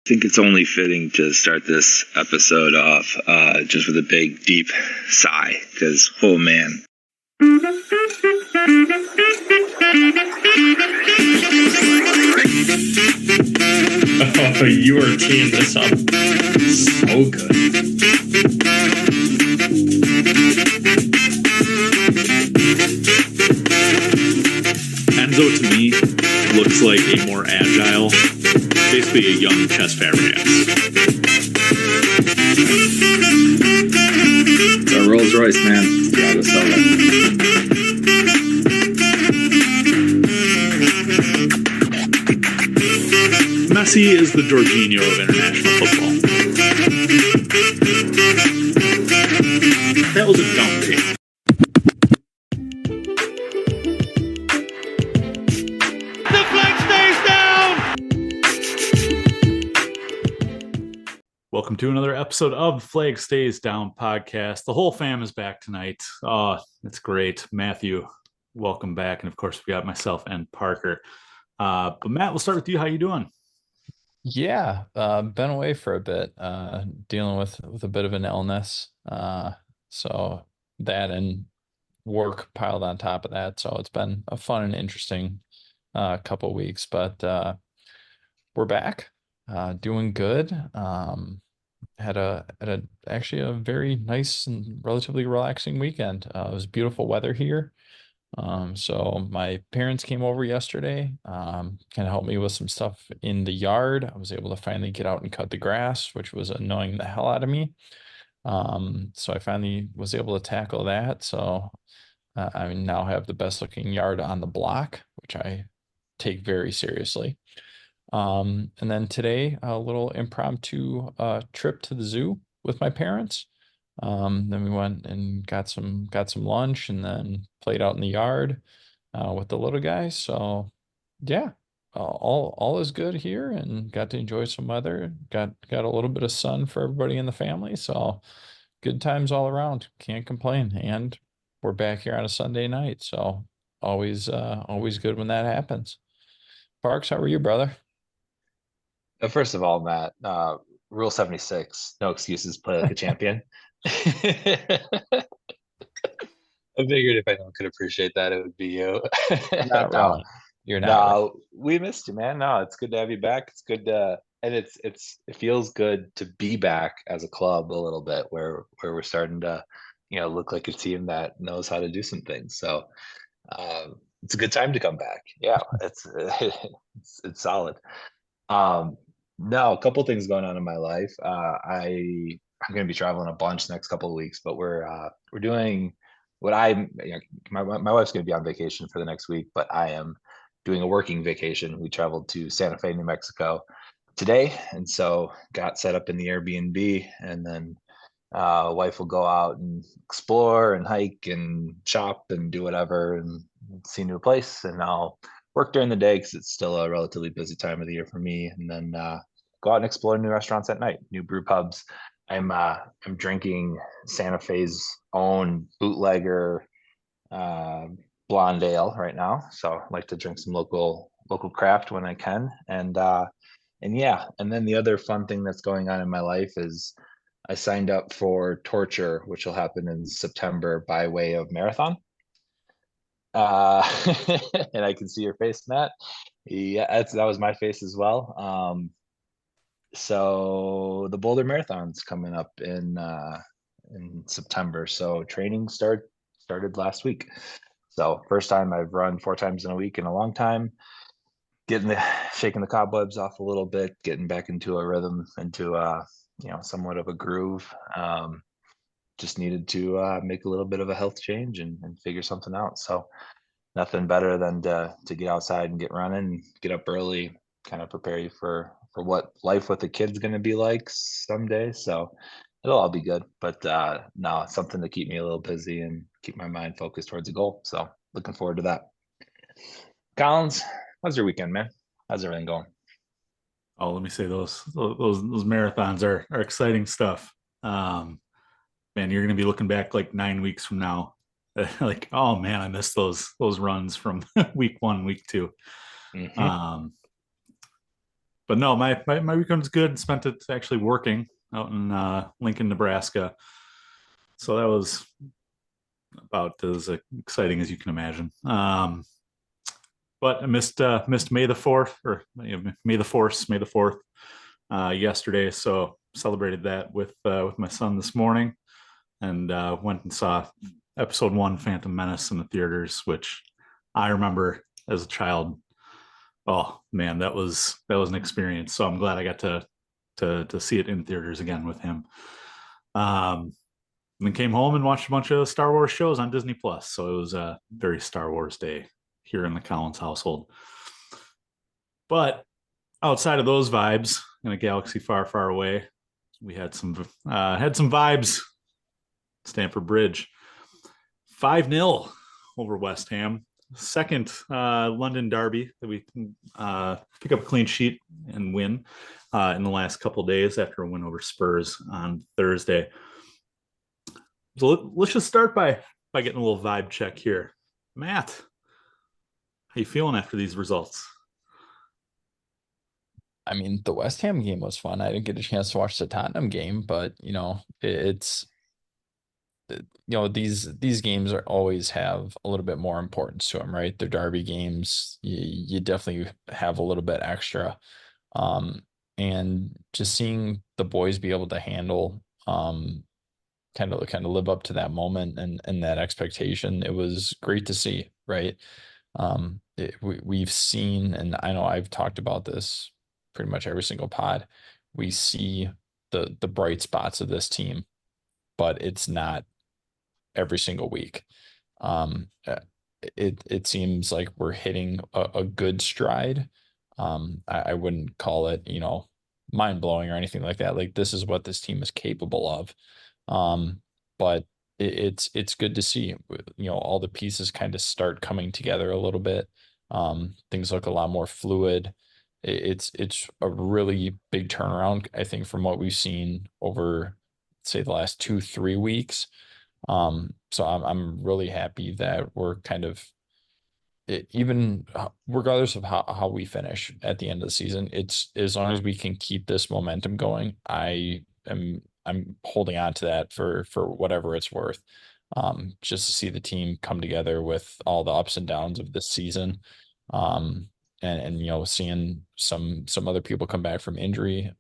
think it's only fitting to start this episode off just with a big, deep sigh, because, oh man. Oh, you are teeing this up so good. Enzo, to me, looks like a more agile, basically a young Chess Fabregas. It's a Rolls Royce, man. Gotta sell it. Messi is the Jorginho of international football. That was a dumb take. The flag stays down! Welcome to another episode of Flag Stays Down podcast. The whole fam is back tonight. Oh, it's great. Matthew, welcome back. And of course, we got myself and Parker. But Matt, we'll start with you. How you doing? Yeah, been away for a bit, dealing with a bit of an illness. So that and work piled on top of that. So it's been a fun and interesting couple of weeks, but we're back, doing good. Had actually a very nice and relatively relaxing weekend. It was beautiful weather here. So my parents came over yesterday, kind of helped me with some stuff in the yard. I was able to finally get out and cut the grass, which was annoying the hell out of me. So I finally was able to tackle that. So I now have the best looking yard on the block, which I take very seriously. And then today, a little impromptu trip to the zoo with my parents. Then we went and got some lunch and then played out in the yard with the little guys. So yeah, all is good here and got to enjoy some weather. Got a little bit of sun for everybody in the family. So good times all around. Can't complain. And we're back here on a Sunday night. So always good when that happens. Parks, how are you, brother? First of all, Matt, Rule 76, no excuses, play like a champion. I figured if anyone could appreciate that, it would be you. Not wrong. You're not wrong. We missed you, man. No, it's good to have you back. It's good to, and it feels good to be back as a club a little bit, where we're starting to, look like a team that knows how to do some things. So it's a good time to come back. Yeah, it's solid. No, a couple things going on in my life. I'm going to be traveling a bunch next couple of weeks, but we're doing what my wife's going to be on vacation for the next week, but I am doing a working vacation. We traveled to Santa Fe, New Mexico today, and so got set up in the Airbnb, and then wife will go out and explore and hike and shop and do whatever and see a new place, and I'll work during the day because it's still a relatively busy time of the year for me, and then go out and explore new restaurants at night, new brew pubs. I'm drinking Santa Fe's own bootlegger blonde ale right now, so I like to drink some local craft when I can, and yeah. And then the other fun thing that's going on in my life is I signed up for Torture, which will happen in September by way of marathon. And I can see your face, Matt. Yeah, that was my face as well. So the Boulder Marathon's coming up in September. So training started last week. So first time I've run 4 times in a week in a long time. Shaking the cobwebs off a little bit, getting back into a rhythm, into somewhat of a groove. Just needed to make a little bit of a health change and figure something out. So nothing better than to get outside and get running, get up early, kind of prepare you for what life with the kid's going to be like someday. So it'll all be good, but no, it's something to keep me a little busy and keep my mind focused towards a goal. So looking forward to that. Collins, how's your weekend, man? How's everything going? Oh, let me say those marathons are exciting stuff. Man, you're going to be looking back like 9 weeks from now. Like, oh man, I missed those runs from week 1, week 2. Mm-hmm. But no, my weekend was good. Spent it actually working out in Lincoln, Nebraska. So that was about as exciting as you can imagine. But I missed May the 4th, or May the 4th, May the 4th yesterday. So celebrated that with my son this morning, and went and saw episode 1, Phantom Menace, in the theaters, which I remember as a child. Oh man, that was an experience. So I'm glad I got to see it in theaters again with him. And then came home and watched a bunch of Star Wars shows on Disney Plus. So it was a very Star Wars day here in the Collins household. But outside of those vibes, in a galaxy far, far away, we had some vibes. Stamford Bridge, 5-0 over West Ham. Second London derby that we pick up a clean sheet and win in the last couple of days after a win over Spurs on Thursday. So let's just start by getting a little vibe check here. Matt, how you feeling after these results? I mean, the West Ham game was fun. I didn't get a chance to watch the Tottenham game, but it's these games are always have a little bit more importance to them, right? They're derby games. You definitely have a little bit extra. And just seeing the boys be able to handle kind of live up to that moment and that expectation, it was great to see, right? We've seen, and I know I've talked about this pretty much every single pod, we see the bright spots of this team, but it's not every single week. It seems like we're hitting a good stride. I wouldn't call it, mind blowing or anything like that. Like, this is what this team is capable of. But it's good to see, all the pieces kind of start coming together a little bit. Things look a lot more fluid. It's a really big turnaround, I think, from what we've seen over, say, the last 2-3 weeks. So I'm really happy that we're kind of even regardless of how we finish at the end of the season, it's as long as we can keep this momentum going, I'm holding on to that for whatever it's worth. Just to see the team come together with all the ups and downs of this season. And seeing some other people come back from injury,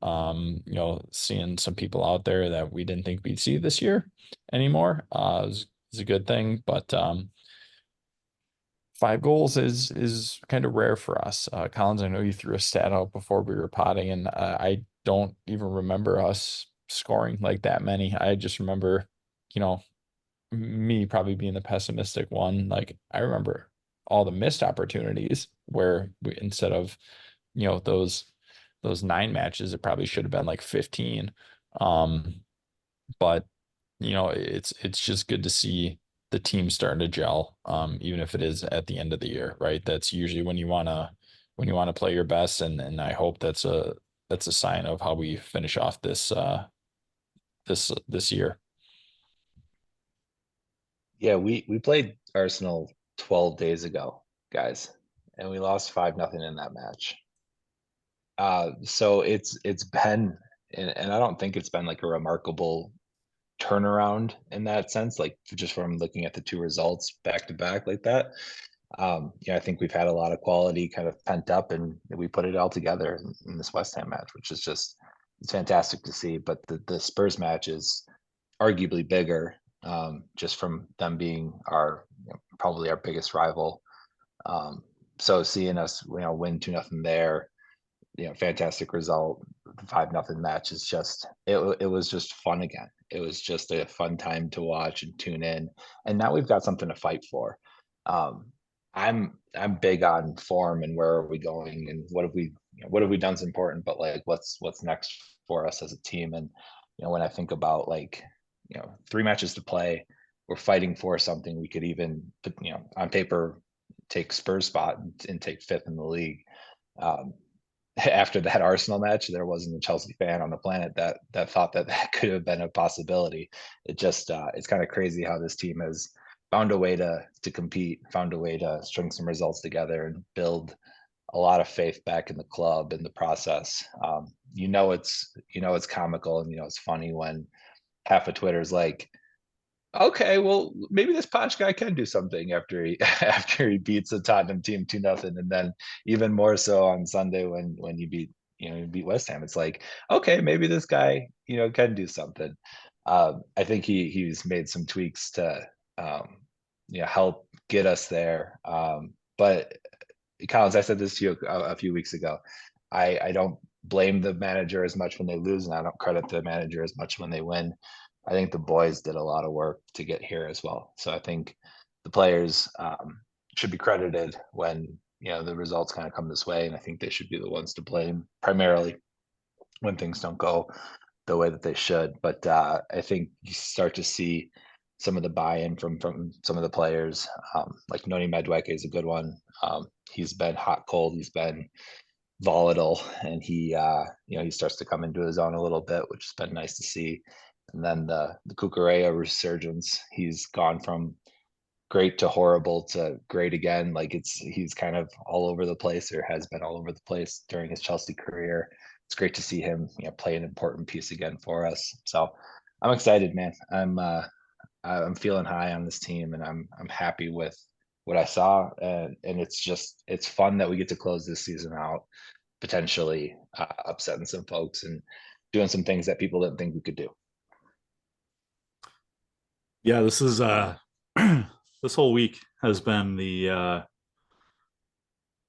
seeing some people out there that we didn't think we'd see this year anymore, is a good thing. But 5 goals is kind of rare for us. Collins, I know you threw a stat out before we were potting, and I don't even remember us scoring like that many. I just remember, me probably being the pessimistic one. Like, I remember all the missed opportunities where we, instead of, those 9 matches, it probably should have been like 15. But it's just good to see the team starting to gel, even if it is at the end of the year, right? That's usually when you want to play your best, and I hope that's a sign of how we finish off this year. Yeah, we played Arsenal 12 days ago, guys, and we lost 5-0 in that match. So it's been, and I don't think it's been like a remarkable turnaround in that sense, like just from looking at the 2 results back to back like that. I think we've had a lot of quality kind of pent up, and we put it all together in this West Ham match, which is it's fantastic to see. But the Spurs match is arguably bigger, just from them being probably our biggest rival. So seeing us win 2-0 there, fantastic result. The 5-0 match is just it was just fun again. It was just a fun time to watch and tune in, and now we've got something to fight for. I'm big on form and where are we going and what have we done is important, but like what's next for us as a team. And when I think about 3 matches to play, we're fighting for something. We could even put, on paper, take Spurs spot and take 5th in the league. After that Arsenal match, there wasn't a Chelsea fan on the planet that thought that could have been a possibility. It just it's kind of crazy how this team has found a way to compete, found a way to string some results together and build a lot of faith back in the club and the process. It's comical and it's funny when half of Twitter is like, okay, well, maybe this Poch guy can do something after he after he beats a Tottenham team 2-0, and then even more so on Sunday when you beat West Ham. It's like, okay, maybe this guy can do something. I think he's made some tweaks to help get us there. But Collins, I said this to you a few weeks ago. I don't blame the manager as much when they lose, and I don't credit the manager as much when they win. I think the boys did a lot of work to get here as well. So I think the players should be credited when the results kind of come this way, and I think they should be the ones to blame primarily when things don't go the way that they should. But I think you start to see some of the buy-in from some of the players. Like Noni Madueke is a good one. He's been hot, cold. He's been volatile, and he starts to come into his own a little bit, which has been nice to see. And then the Cucurella resurgence, he's gone from great to horrible to great again. Like he's kind of all over the place, or has been all over the place during his Chelsea career. It's great to see him play an important piece again for us. So I'm excited, man. I'm feeling high on this team, and I'm happy with what I saw, and it's fun that we get to close this season out potentially upsetting some folks and doing some things that people didn't think we could do. Yeah, this is this whole week has been the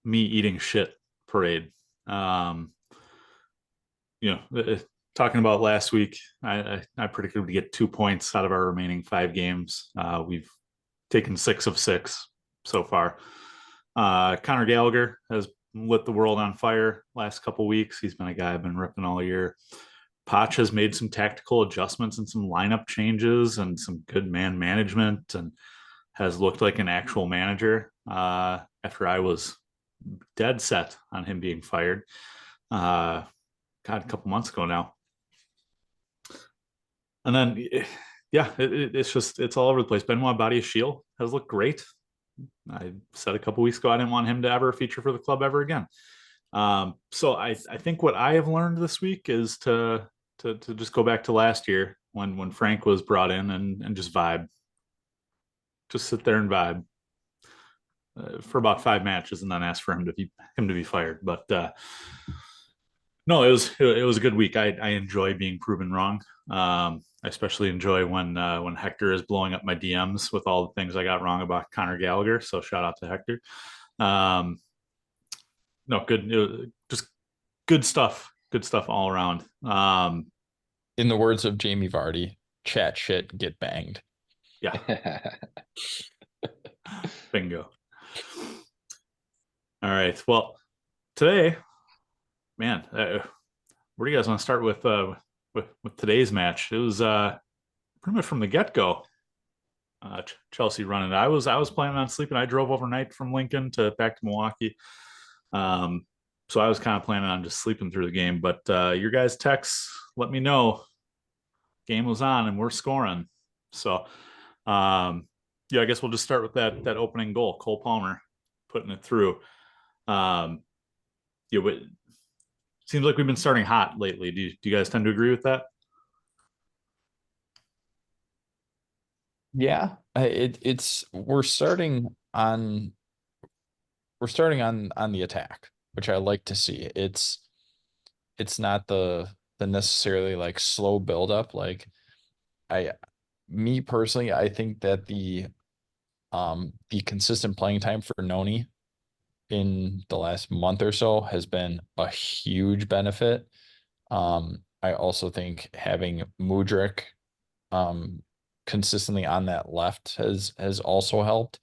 me eating shit parade. Talking about last week, I predicted we get 2 points out of our remaining 5 games. We've taken 6 of 6 so far. Conor Gallagher has lit the world on fire last couple weeks. He's been a guy I've been ripping all year. Poch has made some tactical adjustments and some lineup changes and some good man management, and has looked like an actual manager after I was dead set on him being fired. A couple months ago now. And then, yeah, it's all over the place. Benoit Badiashile has looked great. I said a couple weeks ago I didn't want him to ever feature for the club ever again. So I think what I have learned this week is to just go back to last year when Frank was brought in and just vibe. Just sit there and vibe for about 5 matches, and then ask for him to be fired. But no, it was a good week. I enjoy being proven wrong. I especially enjoy when Hector is blowing up my DMs with all the things I got wrong about Conor Gallagher. So shout out to Hector. No, good, just good stuff all around. In the words of Jamie Vardy, chat shit, get banged. Yeah. Bingo. All right. Well, today, man, where do you guys want to start with today's match? It was pretty much from the get-go. Chelsea running. I was planning on sleeping. I drove overnight from Lincoln back to Milwaukee. So I was kind of planning on just sleeping through the game, but your guys' texts let me know game was on and we're scoring. So yeah, I guess we'll just start with that opening goal. Cole Palmer putting it through. But seems like we've been starting hot lately. Do you guys tend to agree with that? Yeah, we're starting on the attack, which I like to see. It's not the necessarily like slow build up. Like me personally, I think that the consistent playing time for Noni in the last month or so has been a huge benefit. I also think having Mudryk consistently on that left has also helped.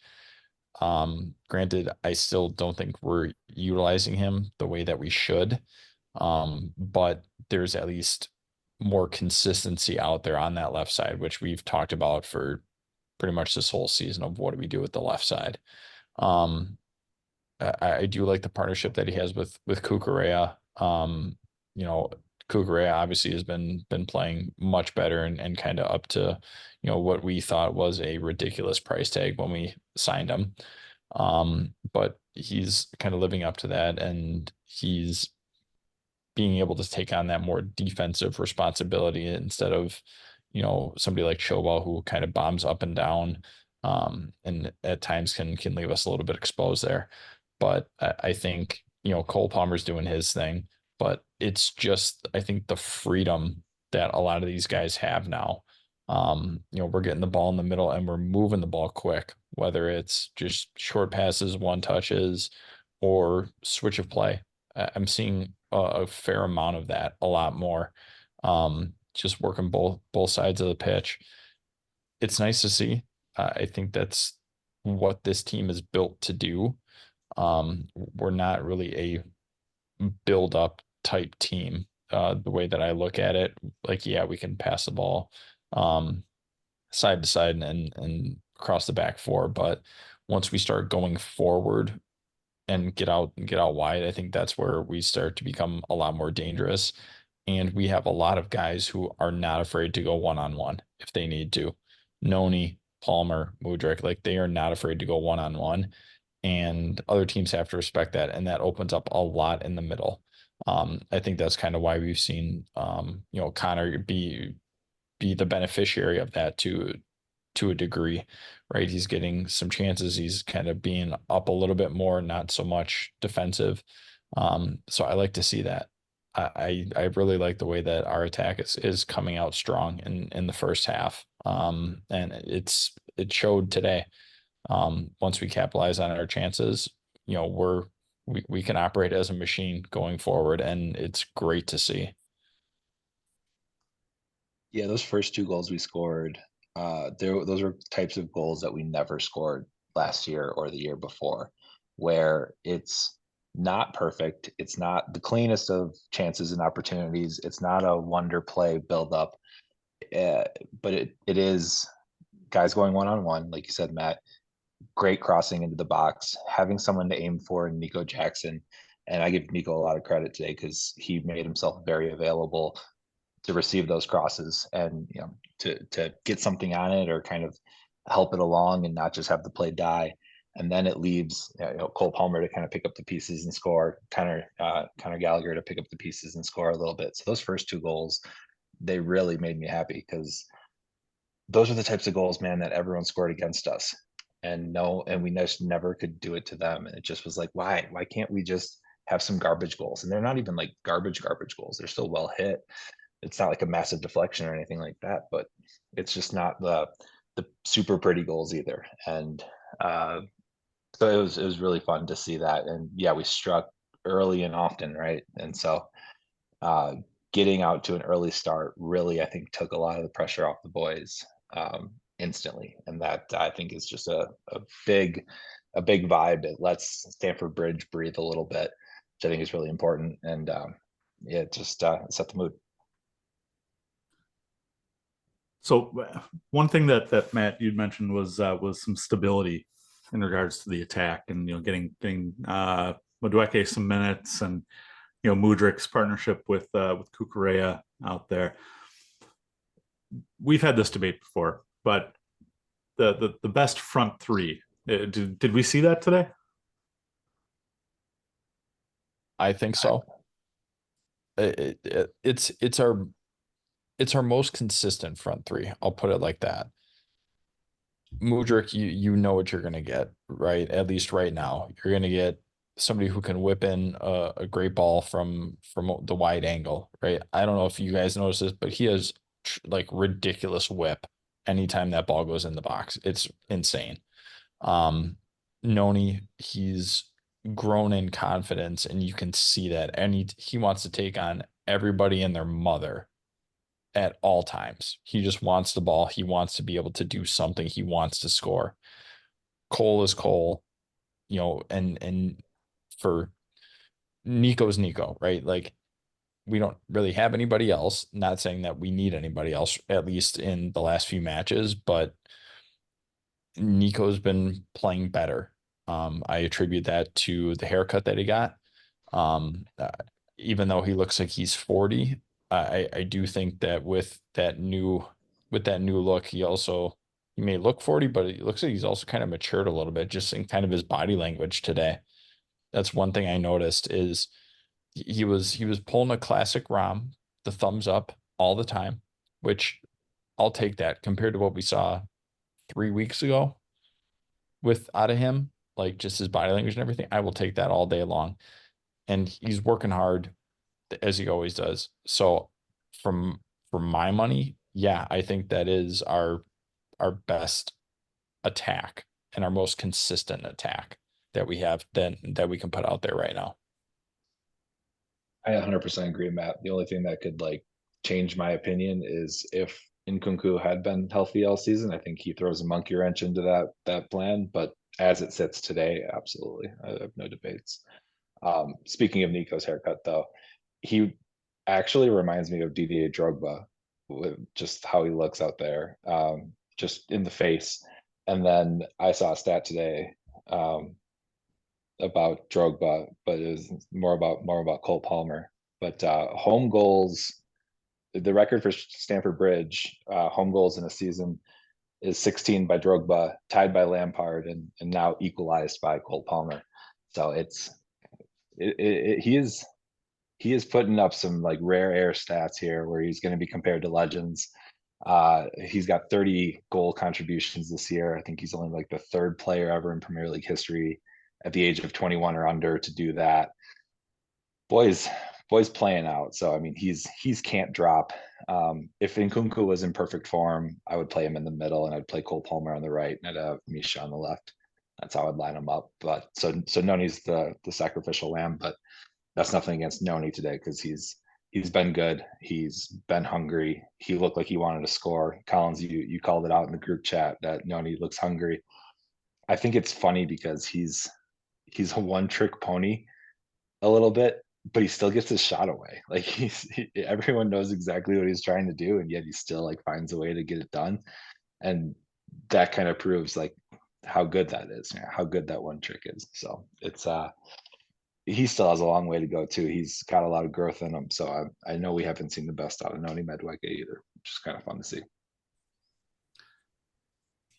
Granted, I still don't think we're utilizing him the way that we should. But there's at least more consistency out there on that left side, which we've talked about for pretty much this whole season of what do we do with the left side. I do like the partnership that he has with Cucurella. Cucurella obviously has been playing much better and kind of up to, what we thought was a ridiculous price tag when we signed him. But he's kind of living up to that, and he's being able to take on that more defensive responsibility instead of, somebody like Chobal who kind of bombs up and down, and at times can leave us a little bit exposed there. But I think, Cole Palmer's doing his thing, but it's just, I think, the freedom that a lot of these guys have now. We're getting the ball in the middle and we're moving the ball quick, whether it's just short passes, one touches, or switch of play. I'm seeing a fair amount of that, a lot more. Just working both sides of the pitch. It's nice to see. I think that's what this team is built to do. We're not really a build up type team. The way that I look at it, like, yeah, we can pass the ball side to side and across the back four, but once we start going forward and get out wide, I think that's where we start to become a lot more dangerous. And we have a lot of guys who are not afraid to go one-on-one if they need to. Noni, Palmer, Mudryk, like, they are not afraid to go one-on-one. And other teams have to respect that. And that opens up a lot in the middle. I think that's kind of why we've seen, Connor be the beneficiary of that to a degree, right? He's getting some chances. He's kind of being up a little bit more, not so much defensive. So I like to see that. I really like the way that our attack is coming out strong in the first half. And it showed today. Once we capitalize on our chances, we can operate as a machine going forward, and it's great to see. Yeah, those first two goals we scored, those were types of goals that we never scored last year or the year before, where it's not perfect. It's not the cleanest of chances and opportunities. It's not a wonder play build up, but it is guys going one-on-one, like you said, Matt. Great crossing into the box, having someone to aim for in Nico Jackson. And I give Nico a lot of credit today because he made himself very available to receive those crosses and, to get something on it or kind of help it along and not just have the play die. And then it leaves, Cole Palmer to kind of pick up the pieces and score, Connor Gallagher to pick up the pieces and score a little bit. So those first two goals, they really made me happy because those are the types of goals, man, that everyone scored against us. And we just never could do it to them. And it just was like, why can't we just have some garbage goals? And they're not even like garbage goals. They're still well hit. It's not like a massive deflection or anything like that, but it's just not the super pretty goals either. And so it was really fun to see that. And yeah, we struck early and often, right? And so getting out to an early start really, I think, took a lot of the pressure off the boys instantly. And that, I think, is just a big vibe. It lets Stamford Bridge breathe a little bit, which I think is really important. And it just set the mood. So one thing that Matt, you'd mentioned was some stability in regards to the attack, and getting Madueke some minutes, and Mudryk's partnership with Cucurella out there. We've had this debate before, but the best front three, did we see that today? I think so. It's our most consistent front three. I'll put it like that. Mudryk, you know what you're going to get, right? At least right now, you're going to get somebody who can whip in a great ball from the wide angle, right? I don't know if you guys notice this, but he has like ridiculous whip anytime that ball goes in the box. It's insane. Noni, he's grown in confidence, and you can see that, and he wants to take on everybody and their mother at all times. He just wants the ball. He wants to be able to do something. He wants to score. Cole is Cole, and for Nico's Nico, right? Like, we don't really have anybody else. Not saying that we need anybody else, at least in the last few matches, but Nico's been playing better. I attribute that to the haircut that he got. Even though he looks like he's 40, I do think that with that new look, he may look 40, but it looks like he's also kind of matured a little bit, just in kind of his body language today. That's one thing I noticed is he was pulling a classic Rom, the thumbs up all the time, which I'll take that compared to what we saw 3 weeks ago with out of him, like just his body language and everything. I will take that all day long. And he's working hard as he always does. So from for my money, yeah, I think that is our best attack and our most consistent attack that we have that we can put out there right now. I 100% agree, Matt. The only thing that could like change my opinion is if Nkunku had been healthy all season. I think he throws a monkey wrench into that plan. But as it sits today, absolutely, I have no debates. Speaking of Nico's haircut, though, he actually reminds me of Didier Drogba with just how he looks out there, just in the face. And then I saw a stat today about Drogba, but it was more about Cole Palmer. But home goals, the record for Stamford Bridge, home goals in a season is 16 by Drogba, tied by Lampard, and now equalized by Cole Palmer. So he is putting up some like rare air stats here where he's going to be compared to legends. He's got 30 goal contributions this year. I think he's only like the third player ever in Premier League history at the age of 21 or under to do that. Boys playing out. So I mean, he's can't drop. If Nkunku was in perfect form, I would play him in the middle, and I'd play Cole Palmer on the right, and I'd have Misha on the left. That's how I'd line him up. But so Noni's the sacrificial lamb, but that's nothing against Noni today because he's been good. He's been hungry. He looked like he wanted to score. Collins, you called it out in the group chat that Noni looks hungry. I think it's funny because he's a one-trick pony a little bit, but he still gets his shot away. Like everyone knows exactly what he's trying to do, and yet he still like finds a way to get it done. And that kind of proves like how good that is, how good that one trick is. So it's he still has a long way to go too. He's got a lot of growth in him. So I know we haven't seen the best out of Noni Madueke either, which is kind of fun to see.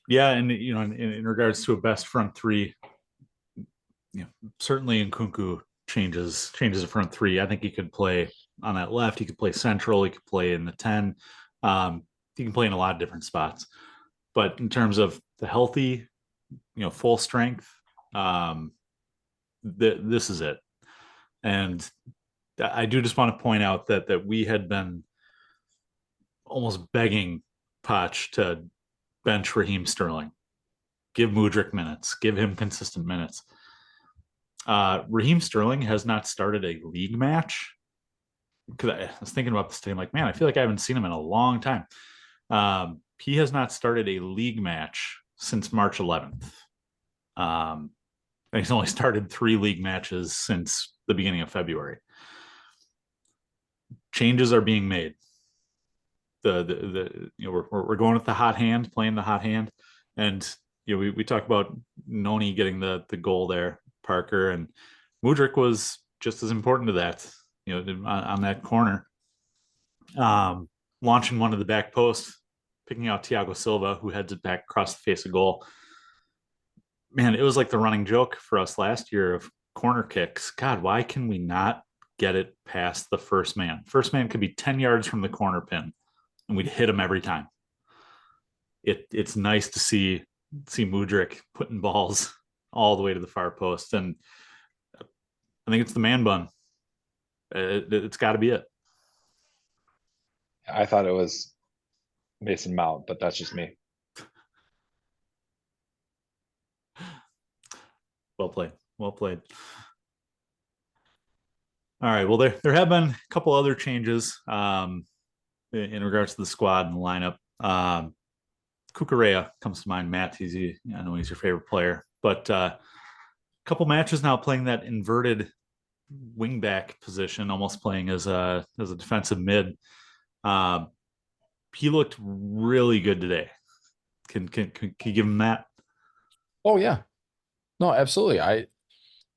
Yeah, and in regards to a best front three, certainly Nkunku changes the front three. I think he could play on that left. He could play central. He could play in the 10. He can play in a lot of different spots. But in terms of the healthy, full strength, this is it. And I do just want to point out that we had been almost begging Poch to bench Raheem Sterling, give Mudryk minutes, give him consistent minutes. Raheem Sterling has not started a league match. Because I was thinking about this today, I'm like, man, I feel like I haven't seen him in a long time. He has not started a league match since March 11th. And he's only started 3 league matches since the beginning of February. Changes are being made. We're going with the hot hand, playing the hot hand, and we talk about Noni getting the goal there, Parker, and Mudryk was just as important to that. On that corner, launching one to the back post, picking out Thiago Silva, who heads it back across the face of goal. Man, it was like the running joke for us last year of corner kicks. God, why can we not get it past the first man? First man could be 10 yards from the corner pin, and we'd hit him every time. It's nice to see Mudryk putting balls all the way to the far post, and I think it's the man bun. It's got to be it. I thought it was Mason Mount, but that's just me. Well played. All right. Well, there have been a couple other changes in regards to the squad and the lineup. Cucurella comes to mind. Matt, I know he's your favorite player, but a couple matches now playing that inverted wingback position, almost playing as a defensive mid. He looked really good today. Can you give him that? Oh yeah, no, absolutely.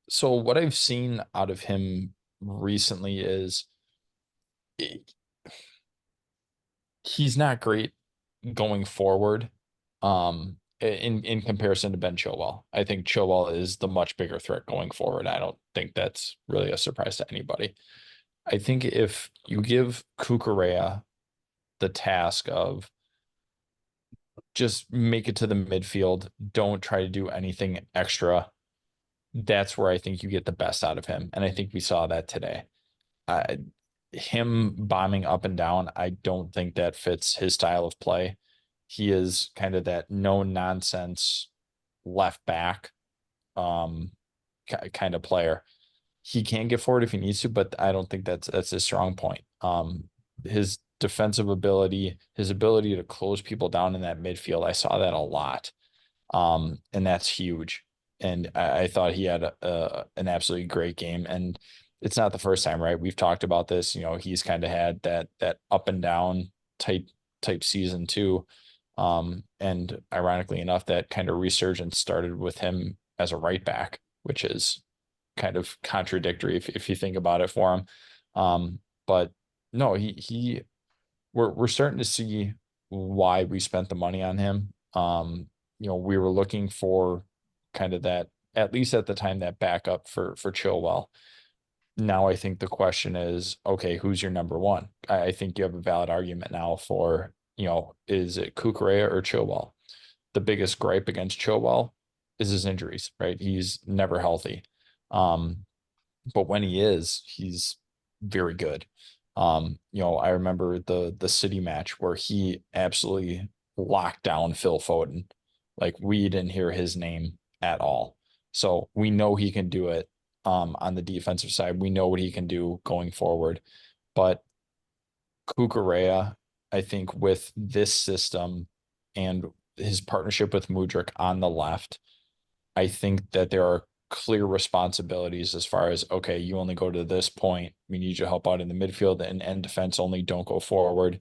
So what I've seen out of him recently is he's not great going forward. in comparison to Ben Chilwell. I think Chilwell is the much bigger threat going forward. I don't think that's really a surprise to anybody. I think if you give Cucurella the task of just make it to the midfield, don't try to do anything extra, that's where I think you get the best out of him. And I think we saw that today. Him bombing up and down, I don't think that fits his style of play. He is kind of that no nonsense left back kind of player. He can get forward if he needs to, but I don't think that's his strong point. His defensive ability, his ability to close people down in that midfield, I saw that a lot. And that's huge. And I thought he had an absolutely great game. And it's not the first time, right? We've talked about this. He's kind of had that up and down type season too. And ironically enough, that kind of resurgence started with him as a right back, which is kind of contradictory if you think about it for him. But no, we're starting to see why we spent the money on him. We were looking for kind of that, at least at the time, that backup for Chilwell. Now I think the question is, okay, who's your number one? I think you have a valid argument now for, is it Cucurella or Chilwell? The biggest gripe against Chilwell is his injuries, right? He's never healthy. But when he is, he's very good. I remember the City match where he absolutely locked down Phil Foden. Like, we didn't hear his name at all. So we know he can do it on the defensive side. We know what he can do going forward. But Cucurella, I think with this system and his partnership with Mudryk on the left, I think that there are clear responsibilities as far as, okay, you only go to this point. We need you to help out in the midfield and end defense only, don't go forward.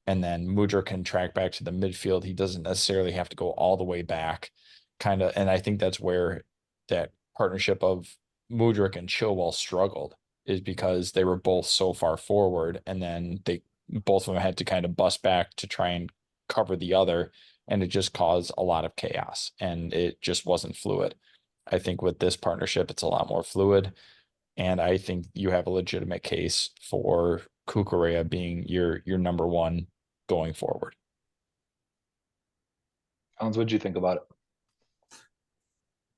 And then Mudryk can track back to the midfield. He doesn't necessarily have to go all the way back, kind of. And I think that's where that partnership of Mudryk and Chilwell struggled, is because they were both so far forward, and then both of them had to kind of bust back to try and cover the other, and it just caused a lot of chaos, and it just wasn't fluid. I think with this partnership, it's a lot more fluid, and I think you have a legitimate case for Cucurella being your number one going forward. Hans, what'd you think about it?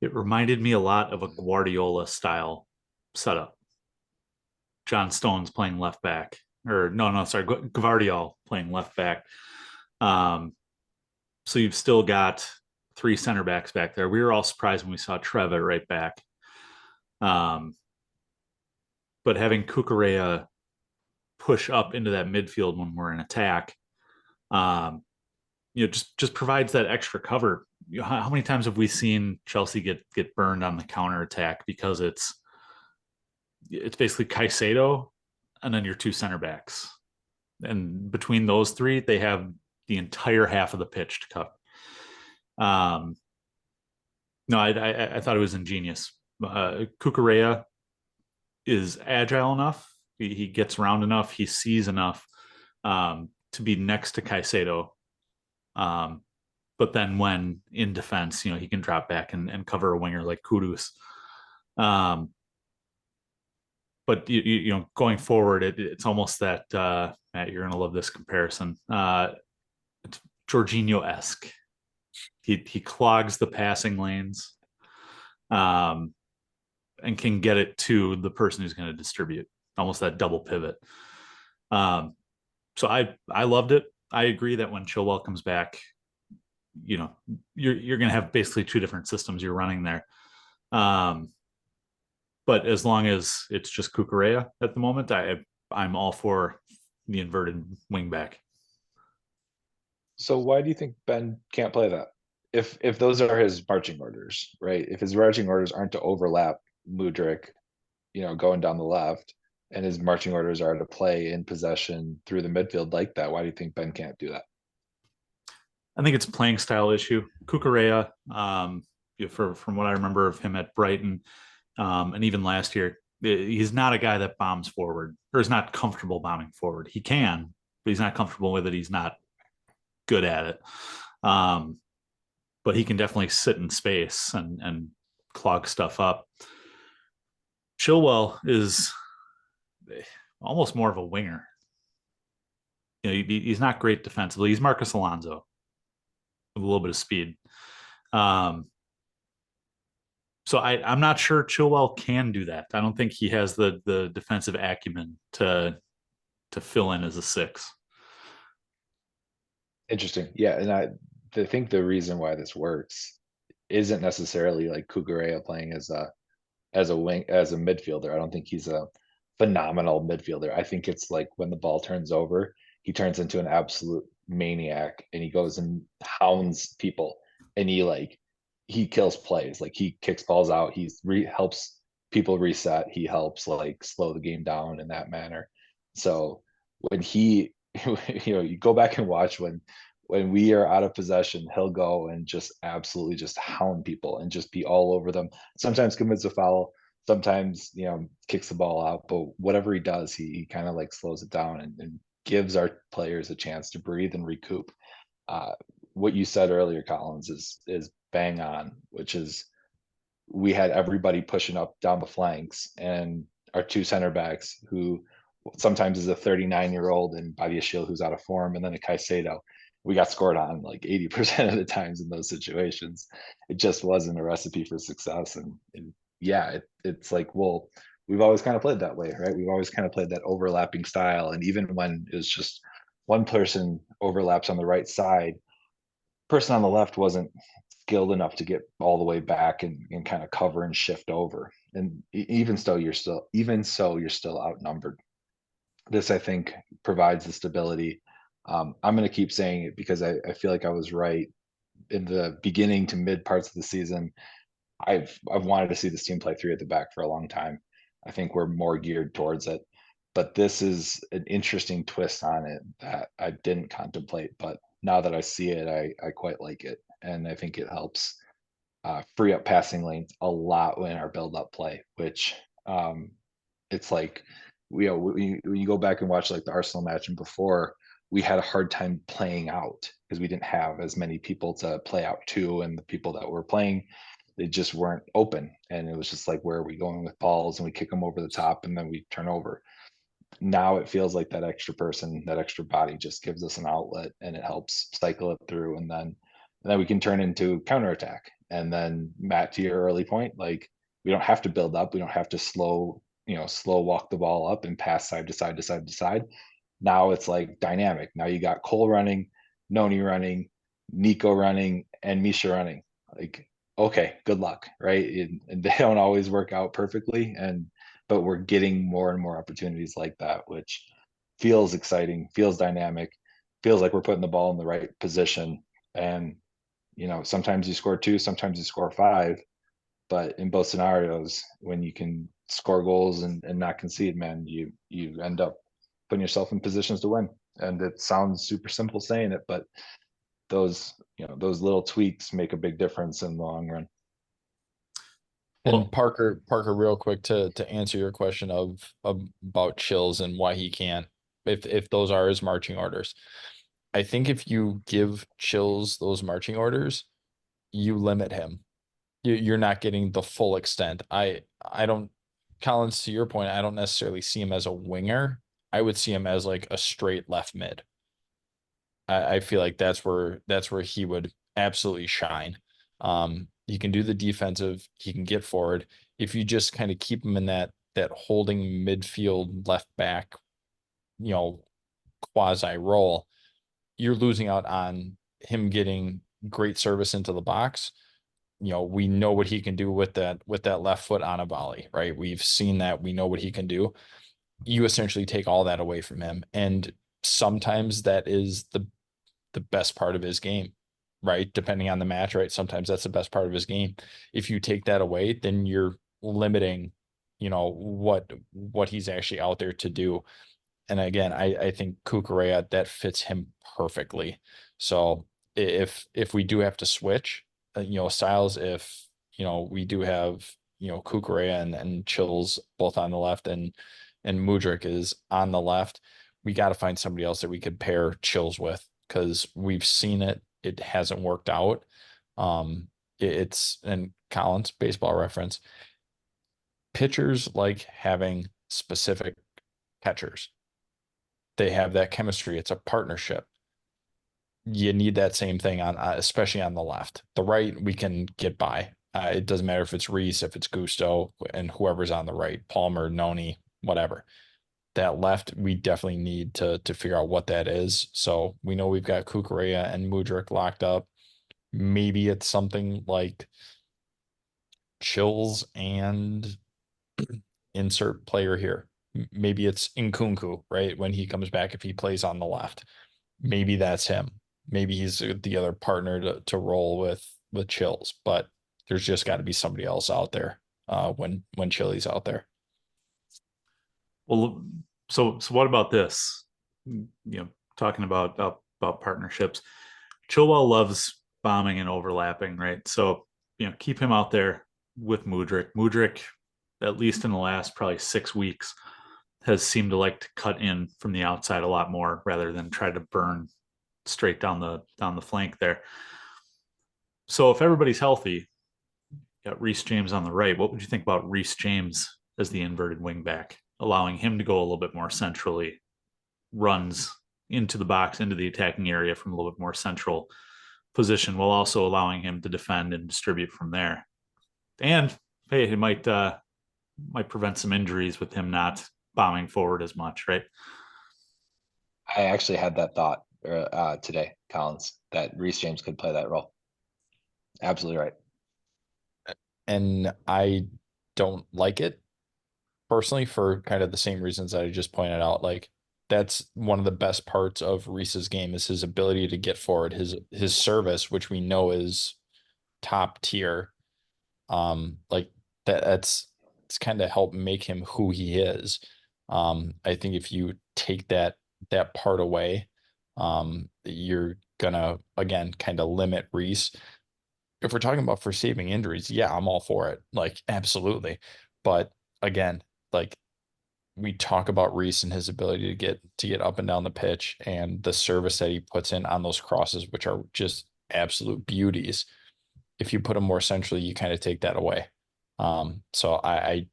It reminded me a lot of a Guardiola style setup. John Stones playing left back, or Gvardiol playing left back. So you've still got three center backs back there. We were all surprised when we saw Trev at right back. But having Cucurella push up into that midfield when we're in attack, just provides that extra cover. How many times have we seen Chelsea get burned on the counter attack because it's basically Caicedo and then your two center backs, and between those three, they have the entire half of the pitch to cover. No, I thought it was ingenious. Cucurella is agile enough. He gets around enough. He sees enough to be next to Caicedo. But then when in defense, he can drop back and cover a winger like Kudus. But going forward, it's almost that Matt, you're gonna love this comparison. It's Jorginho-esque. He clogs the passing lanes, and can get it to the person who's going to distribute. Almost that double pivot. So I loved it. I agree that when Chilwell comes back, you're going to have basically two different systems you're running there. But as long as it's just Cucurella at the moment, I'm all for the inverted wing back. So why do you think Ben can't play that? If those are his marching orders, right? If his marching orders aren't to overlap Mudryk, going down the left, and his marching orders are to play in possession through the midfield like that, why do you think Ben can't do that? I think it's a playing style issue. Cucurella, from what I remember of him at Brighton, and even last year, he's not a guy that bombs forward, or is not comfortable bombing forward. He can, but he's not comfortable with it. He's not good at it. but he can definitely sit in space and clog stuff up. Chilwell is almost more of a winger. He's not great defensively. He's Marcus Alonso with a little bit of speed. So I'm not sure Chilwell can do that. I don't think he has the defensive acumen to fill in as a 6. Interesting. Yeah, and I think the reason why this works isn't necessarily like Kukurea playing as a midfielder. I don't think he's a phenomenal midfielder. I think it's like when the ball turns over, he turns into an absolute maniac and he goes and hounds people and he kills plays. Like he kicks balls out. Helps people reset. He helps like slow the game down in that manner. So when you go back and watch when we are out of possession, he'll go and just absolutely just hound people and just be all over them. Sometimes commits a foul, sometimes kicks the ball out, but whatever he does, he kind of like slows it down and gives our players a chance to breathe and recoup. What you said earlier, Collins, is bang on, which is we had everybody pushing up down the flanks and our 2 center backs, who sometimes is a 39-year-old and Bobby Ashil who's out of form, and then a Caicedo. We got scored on like 80% of the times in those situations. It just wasn't a recipe for success. And yeah, it's like, well, we've always kind of played that way, right? We've always kind of played that overlapping style. And even when it was just one person overlaps on the right side, person on the left wasn't skilled enough to get all the way back and kind of cover and shift over. And even so, you're still outnumbered. This, I think, provides the stability. I'm going to keep saying it because I feel like I was right in the beginning to mid parts of the season. I've wanted to see this team play 3 at the back for a long time. I think we're more geared towards it, but this is an interesting twist on it that I didn't contemplate. But now that I see it, I quite like it, and I think it helps free up passing lanes a lot in our build-up play, which it's like, when you go back and watch like the Arsenal match and before, we had a hard time playing out because we didn't have as many people to play out to, and the people that were playing, they just weren't open, and it was just like, where are we going with balls, and we kick them over the top and then we turn over. Now it feels like that extra person, that extra body just gives us an outlet and it helps cycle it through, and then we can turn into counterattack. And then, Matt, to your early point, like, we don't have to build up, we don't have to slow walk the ball up and pass side to side to side to side. Now it's like dynamic. Now you got Cole running, Noni running, Nico running, and Misha running. Like, okay, good luck, right? And they don't always work out perfectly, but we're getting more and more opportunities like that, which feels exciting, feels dynamic, feels like we're putting the ball in the right position. And sometimes you score 2, sometimes you score 5, but in both scenarios, when you can score goals and not concede, man, you end up putting yourself in positions to win. And it sounds super simple saying it, but those little tweaks make a big difference in the long run. And Parker, real quick, to answer your question about Chills and why he can't, if those are his marching orders. I think if you give Chills those marching orders, you limit him. You're not getting the full extent. I don't, Collins, to your point, I don't necessarily see him as a winger. I would see him as like a straight left mid. I feel like that's where he would absolutely shine. He can do the defensive, he can get forward. If you just kind of keep him in that holding midfield left back, quasi role, you're losing out on him getting great service into the box. We know what he can do with that left foot on a volley, right? We've seen that. We know what he can do. You essentially take all that away from him, and sometimes that is the best part of his game, right? Depending on the match, right? Sometimes that's the best part of his game. If you take that away, then you're limiting, what he's actually out there to do. And again, I think Kukurea, that fits him perfectly. So if we do have to switch, styles, if we do have Kukurea and Chills both on the left, and Mudryk is on the left, we got to find somebody else that we could pair Chills with, because we've seen it hasn't worked out. It's, and Collins, baseball reference, pitchers like having specific catchers. They have that chemistry. It's a partnership. You need that same thing on, especially on the left. The right, we can get by. It doesn't matter if it's Reese, if it's Gusto, and whoever's on the right, Palmer, Noni, whatever. That left, we definitely need to figure out what that is. So we know we've got Kukurea and Mudryk locked up. Maybe it's something like Chills and insert player here. Maybe it's Nkunku, right? When he comes back, if he plays on the left, maybe that's him. Maybe he's the other partner to roll with Chills, but there's just got to be somebody else out there when Chili's out there. Well, so what about this? Talking about partnerships. Chilwell loves bombing and overlapping, right? So keep him out there with Mudryk. Mudryk, at least in the last probably 6 weeks, has seemed to like to cut in from the outside a lot more rather than try to burn straight down the flank there. So if everybody's healthy, you got Reece James on the right. What would you think about Reece James as the inverted wing back, allowing him to go a little bit more centrally, runs into the box, into the attacking area from a little bit more central position, while also allowing him to defend and distribute from there? And hey, he might prevent some injuries with him not bombing forward as much, right? I actually had that thought today, Collins, that Reece James could play that role. Absolutely right. And I don't like it personally for kind of the same reasons that I just pointed out. Like, that's one of the best parts of Reese's game is his ability to get forward, his service, which we know is top tier. Like that's it's kind of helped make him who he is. I think if you take that part away, you're gonna again kind of limit Reese. If we're talking about for saving injuries, yeah, I'm all for it. Like, absolutely. But again, like, we talk about Reese and his ability to get up and down the pitch and the service that he puts in on those crosses, which are just absolute beauties. If you put him more centrally, you kind of take that away. So I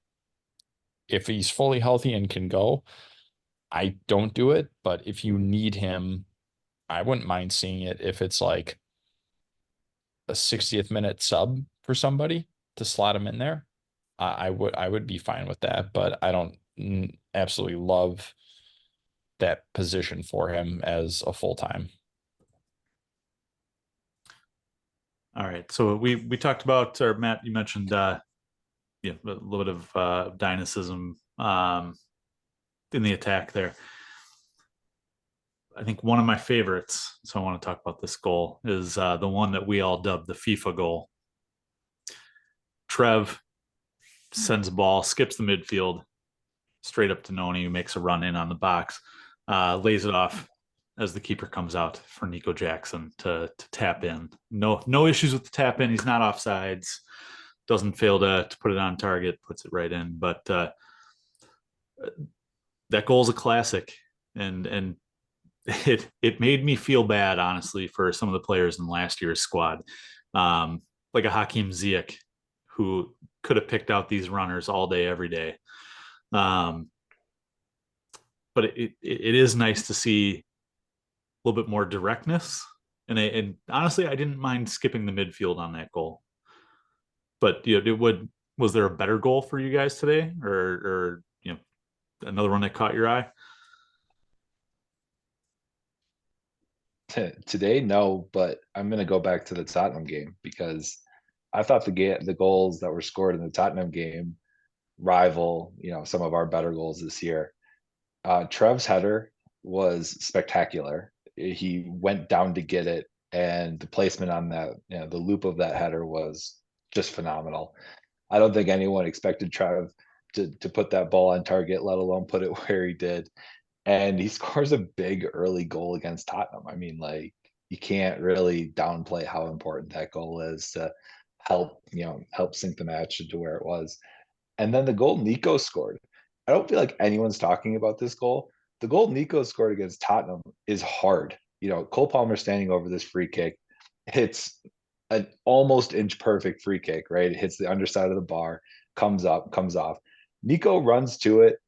if he's fully healthy and can go, I don't do it. But if you need him, I wouldn't mind seeing it if it's like a 60th minute sub for somebody to slot him in there. I would be fine with that, but I don't absolutely love that position for him as a full-time. All right. So we talked about, or Matt, you mentioned a little bit of dynamism in the attack there. I think one of my favorites, so I want to talk about this goal, is the one that we all dubbed the FIFA goal. Trev sends a ball, skips the midfield, straight up to Noni, who makes a run in on the box, lays it off as the keeper comes out for Nico Jackson to tap in. No issues with the tap in. He's not offsides. Doesn't fail to put it on target, puts it right in. But that goal is a classic, and it made me feel bad, honestly, for some of the players in last year's squad, like a Hakim Ziyech, who could have picked out these runners all day, every day. But it is nice to see a little bit more directness, and honestly, I didn't mind skipping the midfield on that goal. But was there a better goal for you guys today, or another one that caught your eye? Today, no, but I'm going to go back to the Tottenham game because I thought the goals that were scored in the Tottenham game rival, some of our better goals this year. Trev's header was spectacular. He went down to get it, and the placement on that, the loop of that header was just phenomenal. I don't think anyone expected Trev to put that ball on target, let alone put it where he did. And he scores a big early goal against Tottenham. I mean, like, you can't really downplay how important that goal is to help sink the match to where it was. And then the goal Nico scored, I don't feel like anyone's talking about this goal. The goal Nico scored against Tottenham is hard. Cole Palmer standing over this free kick. It's an almost inch perfect free kick, right? It hits the underside of the bar, comes up, comes off. Nico runs to it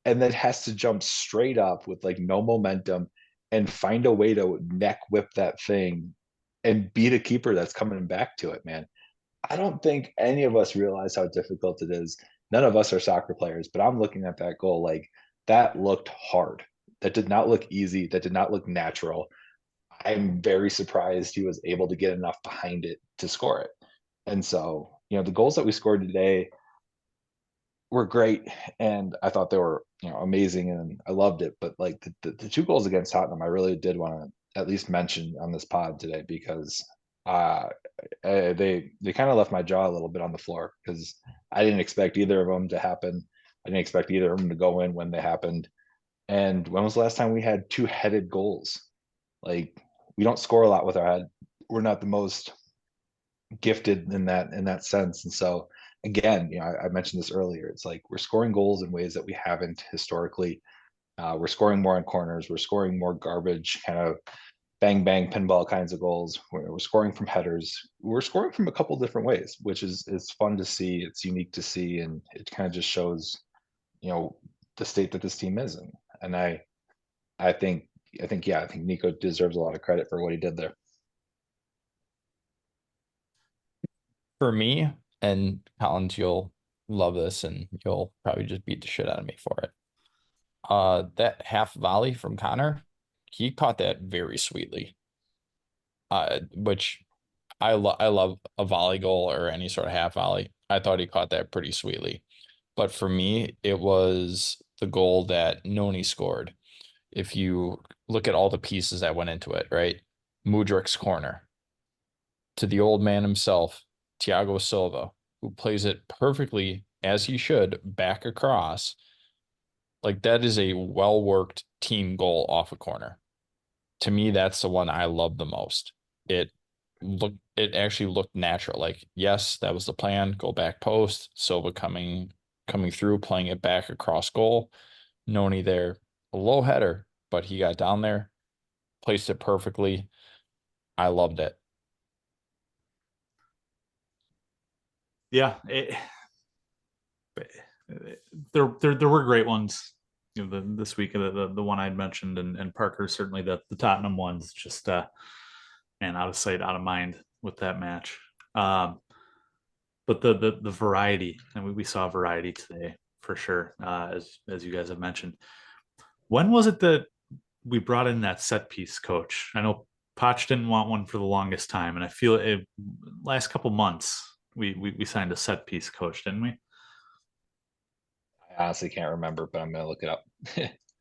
and then has to jump straight up with like no momentum and find a way to neck whip that thing and beat a keeper that's coming back to it, man. I don't think any of us realize how difficult it is. None of us are soccer players, but I'm looking at that goal like that looked hard. That did not look easy. That did not look natural. I'm very surprised he was able to get enough behind it to score it. And so, the goals that we scored today were great, and I thought they were, amazing, and I loved it. But like the two goals against Tottenham, I really did want to at least mention on this pod today because they kind of left my jaw a little bit on the floor because I didn't expect either of them to happen. I didn't expect either of them to go in when they happened. And when was the last time we had two-headed goals? Like, we don't score a lot with our head. We're not the most gifted in that sense. And so again, I mentioned this earlier. It's like we're scoring goals in ways that we haven't historically. We're scoring more on corners. We're scoring more garbage, kind of bang bang pinball kinds of goals. We're scoring from headers. We're scoring from a couple different ways, which is fun to see. It's unique to see, and it kind of just shows, the state that this team is in. And I think Nico deserves a lot of credit for what he did there. For me, and Collins, you'll love this and you'll probably just beat the shit out of me for it. That half volley from Connor, he caught that very sweetly. Which I love a volley goal or any sort of half volley. I thought he caught that pretty sweetly. But for me, it was the goal that Noni scored. If you look at all the pieces that went into it, right? Mudrik's corner to the old man himself, Thiago Silva, who plays it perfectly as he should back across. Like, that is a well-worked team goal off a corner. To me, that's the one I love the most. It actually looked natural. Like, yes, that was the plan. Go back post, Silva coming through, playing it back across goal. Noni there, a low header, but he got down there, placed it perfectly. I loved it. Yeah, there were great ones, this week. The one I'd mentioned, and Parker, certainly the Tottenham ones, just man, out of sight, out of mind with that match. But the variety, and we saw variety today for sure, as you guys have mentioned. When was it that we brought in that set piece coach? I know Poch didn't want one for the longest time, and I feel it last couple months we signed a set piece coach, didn't we? I honestly can't remember, but I'm gonna look it up.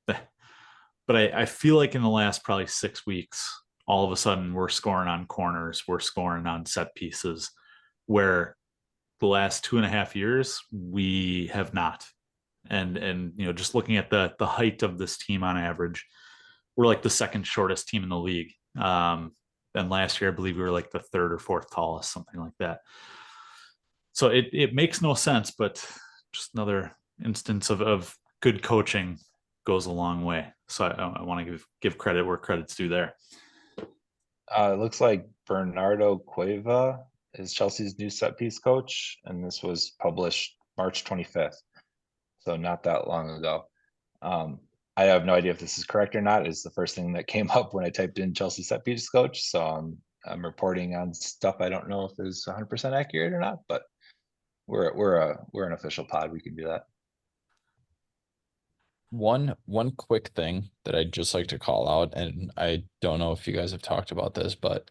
But I feel like in the last probably 6 weeks, all of a sudden we're scoring on corners, we're scoring on set pieces, where the last 2.5 years we have not. And just looking at the height of this team on average, we're like the second shortest team in the league. And last year I believe we were like the third or fourth tallest, something like that. So it makes no sense, but just another instance of good coaching goes a long way. So I want to give credit where credit's due there. It looks like Bernardo Cueva is Chelsea's new set piece coach, and this was published March 25th, so not that long ago. I have no idea if this is correct or not. It's the first thing that came up when I typed in Chelsea set piece coach, so I'm reporting on stuff I don't know if is 100% accurate or not, but we're an official pod. We can do that. One quick thing that I'd just like to call out, and I don't know if you guys have talked about this, but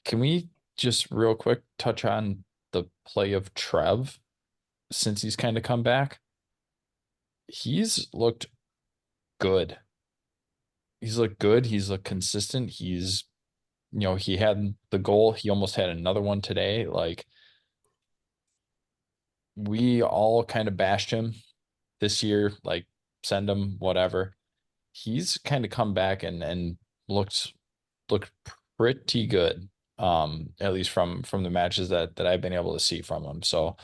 can we just real quick touch on the play of Trev since he's kind of come back? He's looked good. He's looked good. He's looked consistent. He had the goal. He almost had another one today. Like, we all kind of bashed him this year, like, send him, whatever. He's kind of come back and looked pretty good. At least from the matches that I've been able to see from him. So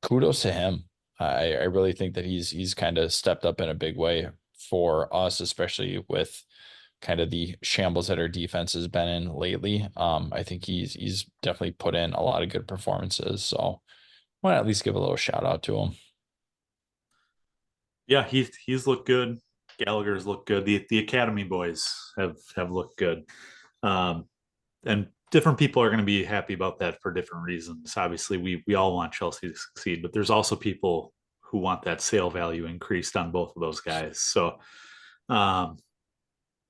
kudos to him. I really think that he's kind of stepped up in a big way for us, especially with kind of the shambles that our defense has been in lately. I think he's definitely put in a lot of good performances. So I want to at least give a little shout out to him. Yeah, he's looked good. Gallagher's looked good. The academy boys have looked good. And different people are going to be happy about that for different reasons. Obviously, we all want Chelsea to succeed, but there's also people who want that sale value increased on both of those guys. So,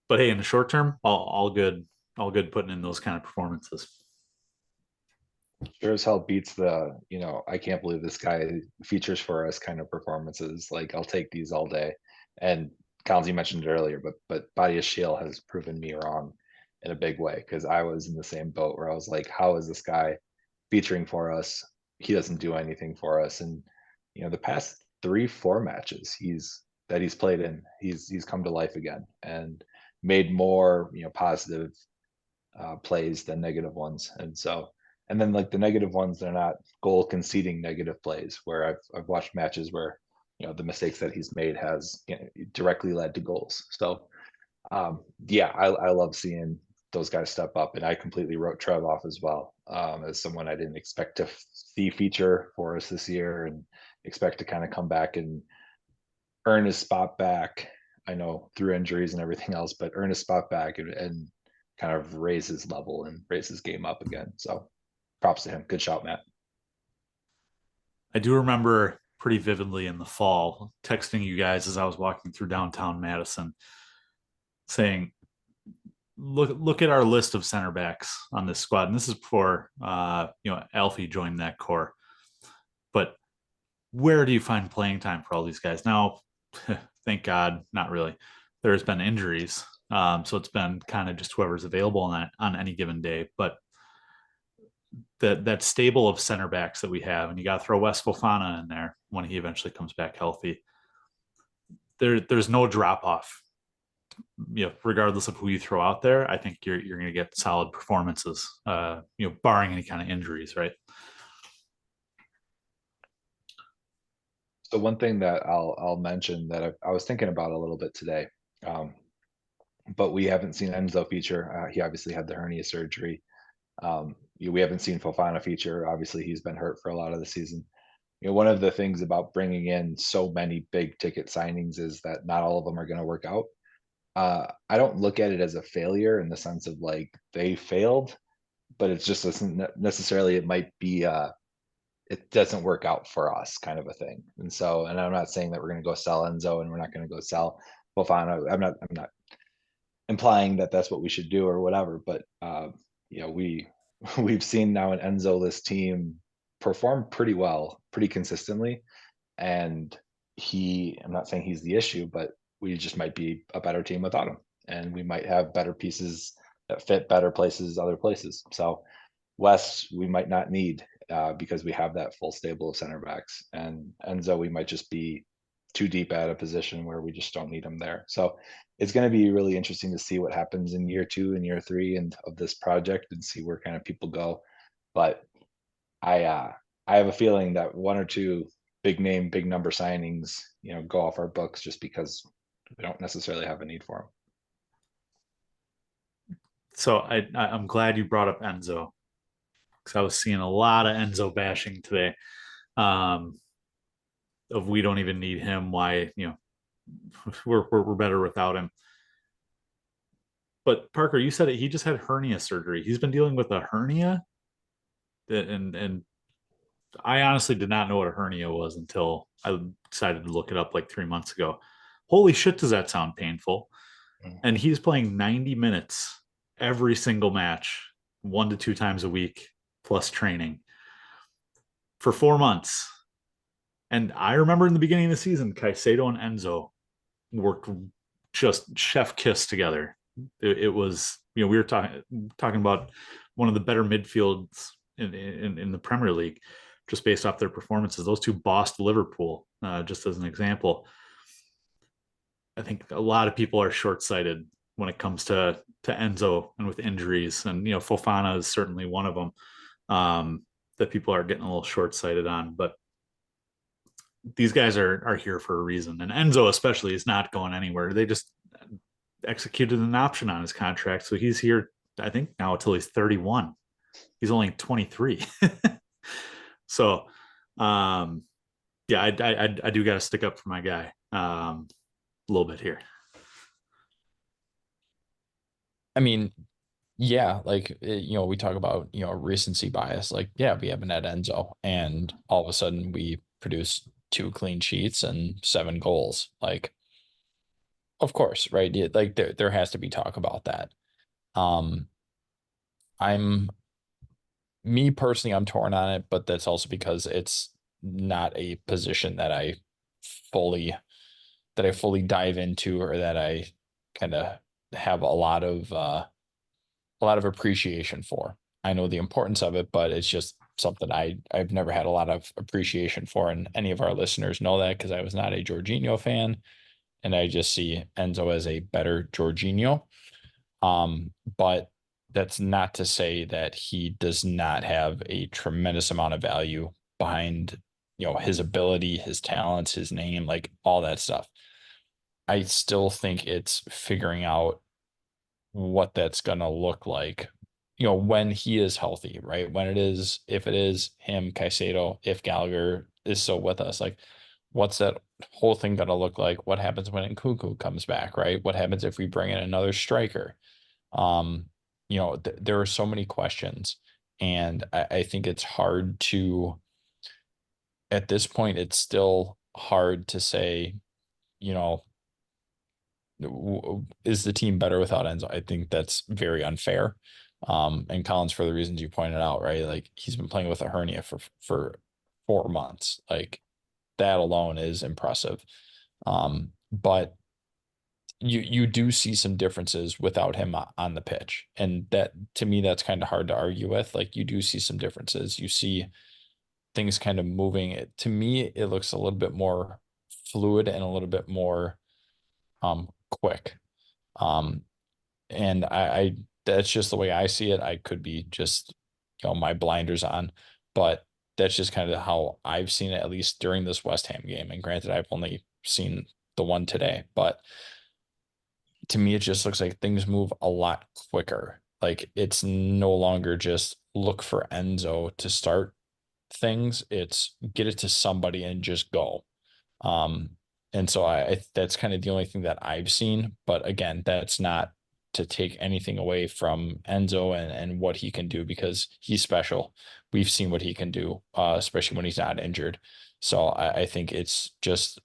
but hey, in the short term, all good putting in those kind of performances. Sure as hell beats the, I can't believe this guy features for us kind of performances. Like, I'll take these all day. And Collins, you mentioned it earlier, but Badiashile Shield has proven me wrong in a big way, because I was in the same boat where I was like, how is this guy featuring for us? He doesn't do anything for us. And the past 3-4 matches he's played in, he's come to life again and made more positive plays than negative ones. And then like the negative ones, they're not goal conceding negative plays, where I've watched matches where the mistakes that he's made has directly led to goals. So yeah, I love seeing those guys step up, and I completely wrote Trev off as well, as someone I didn't expect to see feature for us this year, and expect to kind of come back and earn his spot back. I know through injuries and everything else, but earn his spot back and kind of raise his level and raise his game up again. So props to him. Good shot, Matt. I do remember pretty vividly in the fall texting you guys as I was walking through downtown Madison, saying, look at our list of center backs on this squad. And this is before Alfie joined that core. But where do you find playing time for all these guys? Now, thank God, not really. There's been injuries. So it's been kind of just whoever's available on any given day. But that stable of center backs that we have, and you got to throw Wes Fofana in there when he eventually comes back healthy. There's no drop off. Regardless of who you throw out there, I think you're going to get solid performances. Barring any kind of injuries, right? So one thing that I'll mention that I was thinking about a little bit today, but we haven't seen Enzo feature. He obviously had the hernia surgery. We haven't seen Fofana feature. Obviously, he's been hurt for a lot of the season. One of the things about bringing in so many big ticket signings is that not all of them are going to work out. I don't look at it as a failure in the sense of like they failed, but it's just necessarily, it might be it doesn't work out for us kind of a thing. And I'm not saying that we're going to go sell Enzo and we're not going to go sell Fofana. I'm not implying that that's what we should do or whatever, but we've seen now an Enzo-less team perform pretty well, pretty consistently. And I'm not saying he's the issue, but we just might be a better team without him. And we might have better pieces that fit better places, other places. So Wes, we might not need because we have that full stable of center backs. And Enzo, we might just be too deep at a position where we just don't need him there. So it's going to be really interesting to see what happens in year 2 and year 3 of this project, and see where kind of people go. But I have a feeling that 1 or 2 big name, big number signings, go off our books just because we don't necessarily have a need for them. So I'm glad you brought up Enzo, because I was seeing a lot of Enzo bashing today. Of we don't even need him. Why, we're better without him. But Parker, you said it, he just had hernia surgery. He's been dealing with a hernia, and I honestly did not know what a hernia was until I decided to look it up like 3 months ago. Holy shit, does that sound painful? And he's playing 90 minutes every single match, 1 to 2 times a week, plus training for 4 months. And I remember in the beginning of the season, Caicedo and Enzo worked just chef kiss together. It was, we were talking about one of the better midfields in the Premier League, just based off their performances. Those two bossed Liverpool, just as an example. I think a lot of people are short-sighted when it comes to Enzo and with injuries. And, Fofana is certainly one of them that people are getting a little short-sighted on. But these guys are here for a reason. And Enzo especially is not going anywhere. executed an option on his contract, so he's here, I think, now until he's 31. He's only 23. So, yeah, I do got to stick up for my guy a little bit here. I mean, yeah, like, we talk about, recency bias. Like, yeah, we have an Ed Enzo, and all of a sudden we produce 2 clean sheets and 7 goals. Like, of course, right? Like, there has to be talk about that. I'm Me personally, I'm torn on it, but that's also because it's not a position that I fully dive into, or that I kind of have a lot of appreciation for. I know the importance of it, but it's just something I've never had a lot of appreciation for, and any of our listeners know that, because I was not a Jorginho fan, and I just see Enzo as a better Jorginho. But that's not to say that he does not have a tremendous amount of value behind, his ability, his talents, his name, like all that stuff. I still think it's figuring out what that's going to look like, when he is healthy, right? If it is him, Caicedo, if Gallagher is still with us, like, what's that whole thing going to look like? What happens when Nkunku comes back, right? What happens if we bring in another striker? There are so many questions, and I think it's hard to, at this point, it's still hard to say, is the team better without Enzo? I think that's very unfair. And Collins, for the reasons you pointed out, right? Like, he's been playing with a hernia for 4 months. Like, that alone is impressive. But you do see some differences without him on the pitch, and that, to me, that's kind of hard to argue with. Like, you do see some differences. You see things kind of moving. To me, it looks a little bit more fluid and a little bit more quick. And I that's just the way I see it. I could be just, my blinders on, but that's just kind of how I've seen it, at least during this West Ham game. And granted, I've only seen the one today, but to me, it just looks like things move a lot quicker. Like, it's no longer just look for Enzo to start things. It's get it to somebody and just go. And so that's kind of the only thing that I've seen. But again, that's not to take anything away from Enzo and what he can do, because he's special. We've seen what he can do, especially when he's not injured. So I think it's just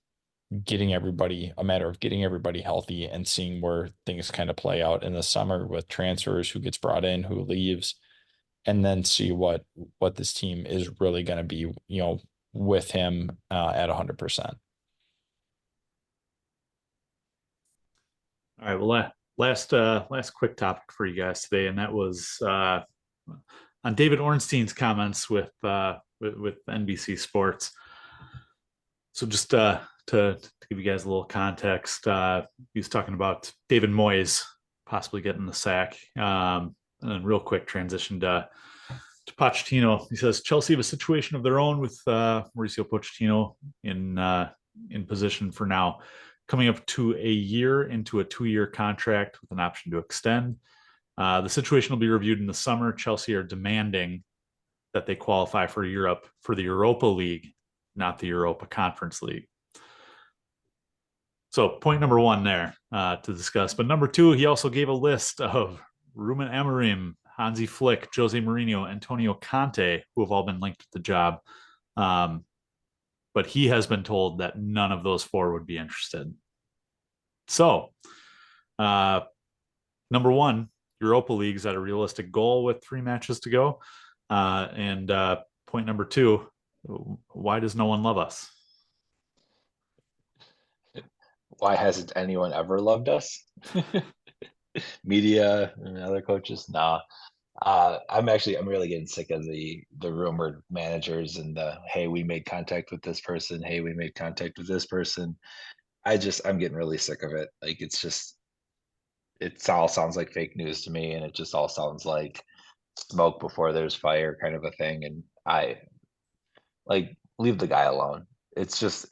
a matter of getting everybody healthy and seeing where things kind of play out in the summer with transfers, who gets brought in, who leaves, and then see what this team is really going to be, with him at 100%. All right. Well, last quick topic for you guys today, and that was on David Ornstein's comments with NBC Sports. So just to give you guys a little context, he was talking about David Moyes possibly getting the sack, and then real quick transition to Pochettino. He says Chelsea have a situation of their own with Mauricio Pochettino in position for now, coming up to a year into a 2-year contract with an option to extend. The situation will be reviewed in the summer. Chelsea are demanding that they qualify for Europe, for the Europa League, not the Europa Conference League. So point number 1 there to discuss. But number 2, he also gave a list of Ruben Amorim, Hansi Flick, Jose Mourinho, Antonio Conte, who have all been linked with the job. But he has been told that none of those 4 would be interested. So, number 1, Europa League is at a realistic goal with 3 matches to go. And point number 2, why does no one love us? Why hasn't anyone ever loved us? Media and other coaches? Nah. I'm really getting sick of the rumored managers and the, hey, we made contact with this person. Hey, we made contact with this person. I'm getting really sick of it. Like, it all sounds like fake news to me, and it just all sounds like smoke before there's fire kind of a thing. And I leave the guy alone. it's just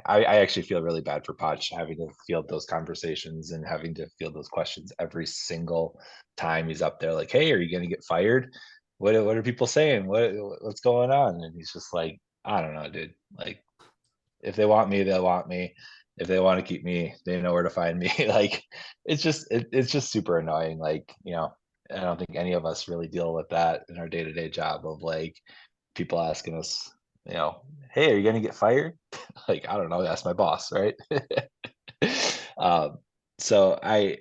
I actually feel really bad for Poch having to field those conversations and having to field those questions every single time he's up there. Like, hey, are you going to get fired? What are people saying? What's going on? And he's just like, I don't know, dude. Like, if they want me, they'll want me. If they want to keep me, they know where to find me. Like, it's just super annoying. Like, I don't think any of us really deal with that in our day-to-day job of like people asking us, hey, are you gonna get fired? Like, I don't know, that's my boss, right? um, so I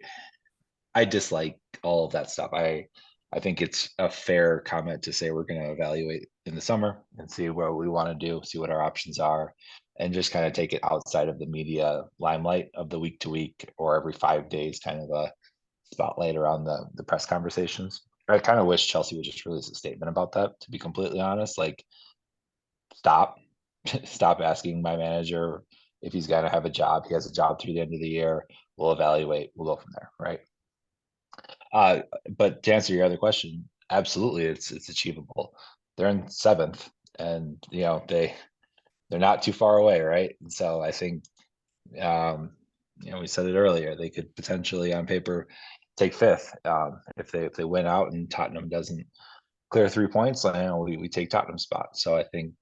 dislike all of that stuff. I think it's a fair comment to say we're going to evaluate in the summer and see what we want to do, see what our options are, and just kind of take it outside of the media limelight of the week to week or every 5 days kind of a spotlight around the press conversations. I kind of wish Chelsea would just release a statement about that, to be completely honest. Like, stop asking my manager if he's going to have a job. He has a job through the end of the year. We'll evaluate. We'll go from there, right? But to answer your other question, absolutely, it's achievable. They're in 7th, and they're not too far away, right? And so I think, we said it earlier, they could potentially, on paper, take 5th if they win out and Tottenham doesn't clear 3 points. We take Tottenham's spot. So I think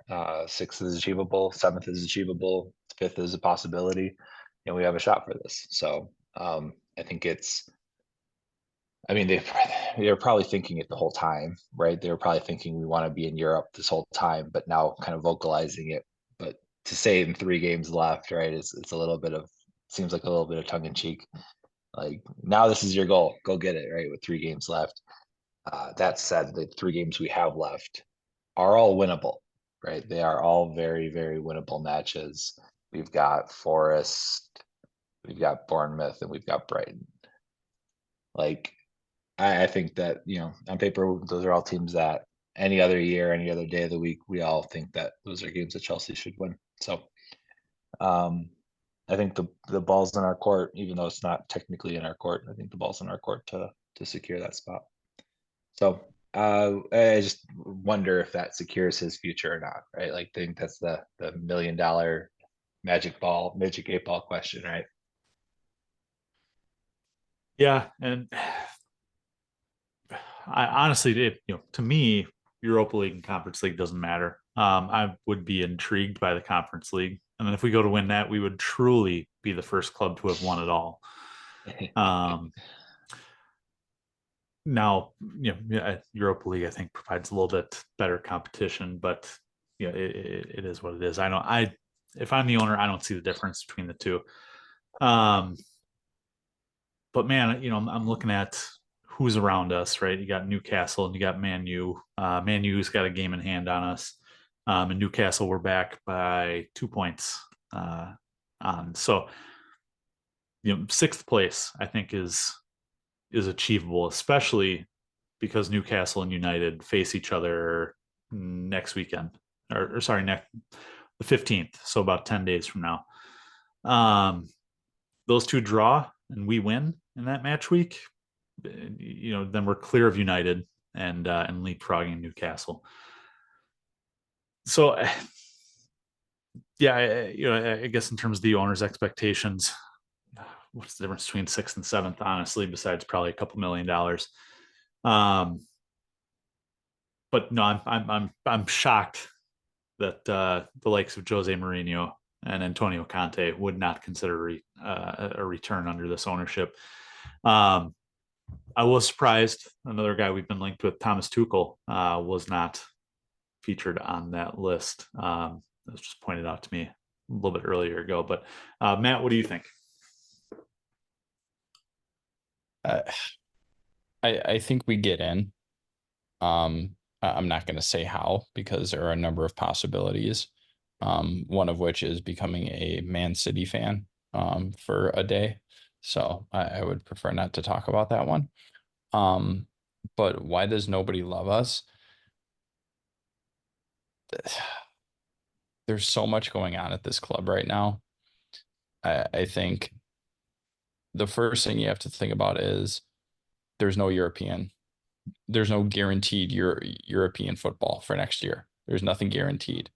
6th is achievable, 7th is achievable, 5th is a possibility, and we have a shot for this. So I think they were probably thinking it the whole time, right? They were probably thinking we want to be in Europe this whole time, but now kind of vocalizing it. But to say in 3 games left, right, it's a little bit of, seems like a little bit of tongue in cheek. Like, now this is your goal, go get it, right? With 3 games left. That said, the 3 games we have left are all winnable, right? They are all very, very winnable matches. We've got Forest, we've got Bournemouth, and we've got Brighton. Like, I think that, on paper, those are all teams that any other year, any other day of the week, we all think that those are games that Chelsea should win. So I think the ball's in our court, even though it's not technically in our court. I think the ball's in our court to secure that spot. So I just wonder if that secures his future or not, right? Like, I think that's the $1 million magic 8-ball question, right? Yeah, and I honestly, to me, Europa League and Conference League doesn't matter. I would be intrigued by the Conference League, and then if we go to win that, we would truly be the first club to have won it all. Now, Europa League, I think, provides a little bit better competition, but it is what it is. If I'm the owner, I don't see the difference between the two. But man, I'm looking at who's around us, right? You got Newcastle and you got Man U. Man U's got a game in hand on us. And Newcastle, we're back by 2 points on. So, 6th place, I think, is achievable, especially because Newcastle and United face each other next weekend, or sorry, the 15th. So about 10 days from now. Those 2 draw and we win in that match week, then we're clear of United and leapfrogging Newcastle. So, yeah, I guess in terms of the owner's expectations, what's the difference between 6th and 7th, honestly, besides probably a couple $1 million. But no, I'm shocked that the likes of Jose Mourinho and Antonio Conte would not consider a return under this ownership. I was surprised. Another guy we've been linked with, Thomas Tuchel, was not featured on that list. That was just pointed out to me a little bit earlier ago. But Matt, what do you think? I think we get in. I'm not going to say how, because there are a number of possibilities. One of which is becoming a Man City fan for a day. So I would prefer not to talk about that one. But why does nobody love us? There's so much going on at this club right now. I think the first thing you have to think about is there's no guaranteed European football for next year. There's nothing guaranteed.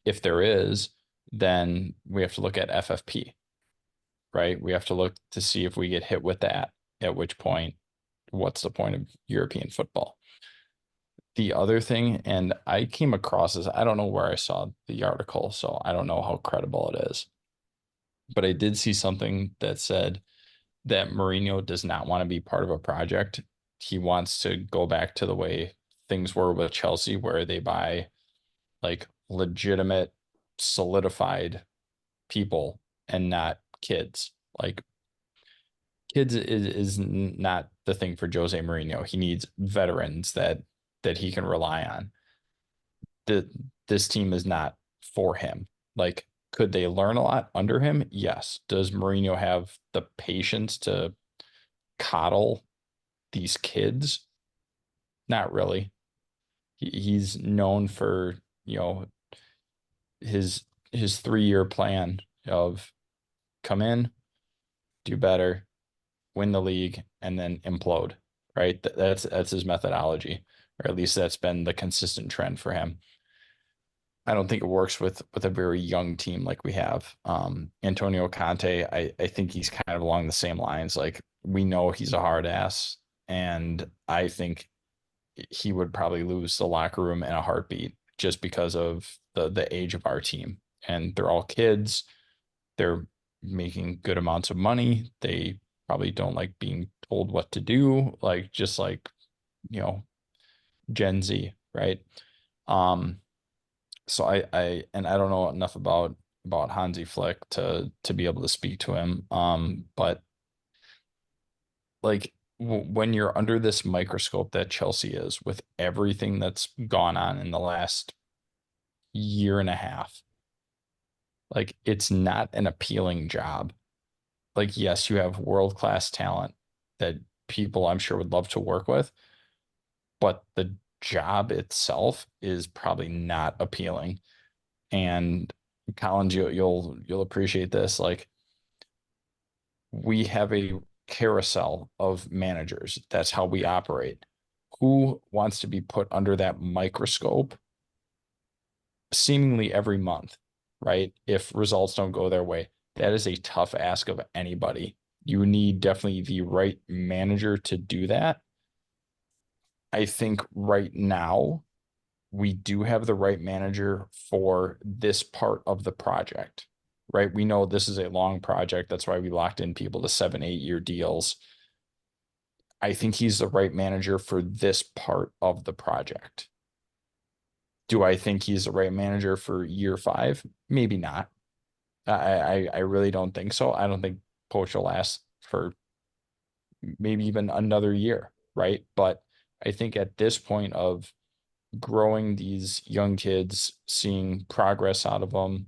If there is, then we have to look at FFP, right? We have to look to see if we get hit with that, at which point, what's the point of European football? The other thing, and I came across this, I don't know where I saw the article, so I don't know how credible it is, but I did see something that said that Mourinho does not want to be part of a project. He wants to go back to the way things were with Chelsea, where they buy like legitimate, solidified people and not kids. Like kids is not the thing for Jose Mourinho. He needs veterans that he can rely on. This team is not for him. Like, could they learn a lot under him? Yes. Does Mourinho have the patience to coddle these kids? Not really. He's known for, his 3-year plan of come in, do better, win the league, and then implode. Right? That's his methodology, or at least that's been the consistent trend for him. I don't think it works with a very young team like we have. Antonio Conte, I think he's kind of along the same lines. Like, we know he's a hard ass, and I think he would probably lose the locker room in a heartbeat just because of the age of our team. And they're all kids. They're making good amounts of money. They probably don't like being told what to do, like just like, Gen Z, right? So I don't know enough about Hansi Flick to be able to speak to him. But like when you're under this microscope that Chelsea is, with everything that's gone on in the last year and a half, like it's not an appealing job. Like, yes, you have world-class talent that people I'm sure would love to work with, but the job itself is probably not appealing. And Collins, you'll appreciate this. Like, we have a carousel of managers. That's how we operate. Who wants to be put under that microscope seemingly every month, right? If results don't go their way, that is a tough ask of anybody. You need definitely the right manager to do that. I think right now we do have the right manager for this part of the project, right? We know this is a long project. That's why we locked in people to 7-8 year deals. I think he's the right manager for this part of the project. Do I think he's the right manager for year 5? Maybe not. I really don't think so. I don't think Poch will last for maybe even another year, right? But I think at this point of growing these young kids, seeing progress out of them,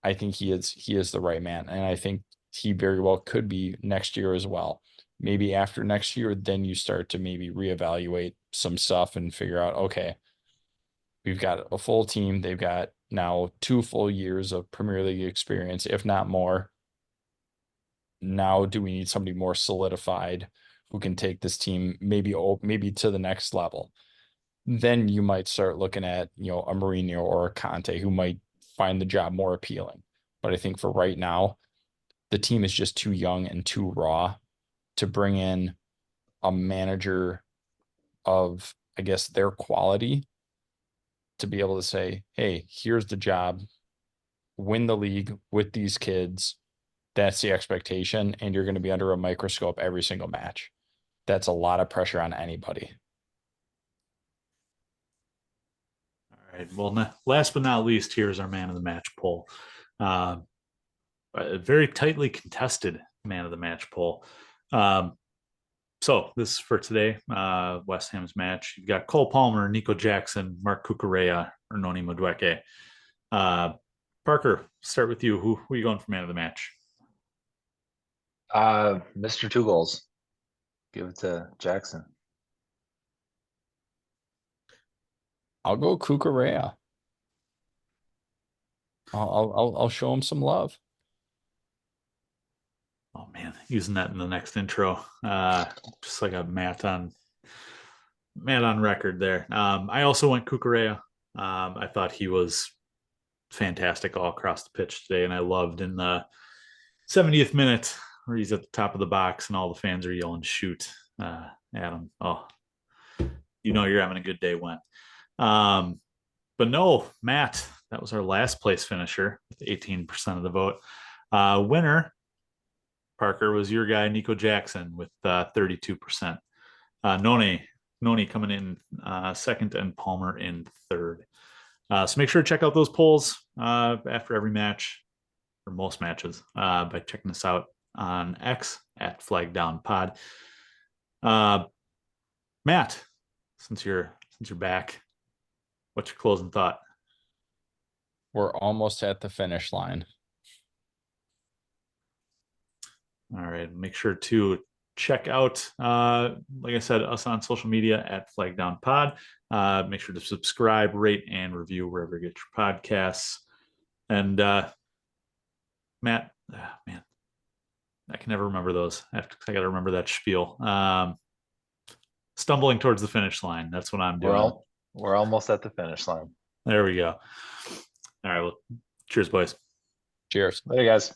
I think he is the right man. And I think he very well could be next year as well. Maybe after next year, then you start to maybe reevaluate some stuff and figure out, okay, we've got a full team. They've got now 2 full years of Premier League experience, if not more. Now, do we need somebody more solidified who can take this team maybe to the next level? Then you might start looking at, a Mourinho or a Conte who might find the job more appealing. But I think for right now, the team is just too young and too raw to bring in a manager of, I guess, their quality to be able to say, hey, here's the job, win the league with these kids. That's the expectation. And you're going to be under a microscope every single match. That's a lot of pressure on anybody. All right. Well, last but not least, here's our man of the match poll. A very tightly contested man of the match poll. So this is for today. West Ham's match. You've got Cole Palmer, Nico Jackson, Mark Cucurella, or Noni Madueke. Parker, start with you. Who are you going for man of the match? Mr. 2 goals. Give it to Jackson. I'll go Cucurella. I'll show him some love. Oh man, using that in the next intro. Just like a Matt on record there. I also went Cucurella. I thought he was fantastic all across the pitch today. And I loved in the 70th minute where he's at the top of the box and all the fans are yelling, shoot, at him. Oh, you're having a good day when. But no, Matt, that was our last place finisher with 18% of the vote. Winner, Parker, was your guy, Nico Jackson, with 32%. Noni coming in second and Palmer in third. So make sure to check out those polls after every match, or most matches, by checking us out on X at FlagDownPod. Matt, since you're back, what's your closing thought? We're almost at the finish line. All right. Make sure to check out, like I said, us on social media at FlagDownPod. Make sure to subscribe, rate, and review wherever you get your podcasts. And Matt, man, I can never remember those. I got to remember that spiel. Stumbling towards the finish line. That's what I'm doing. We're almost at the finish line. There we go. All right. Well, cheers, boys. Cheers. Later, guys.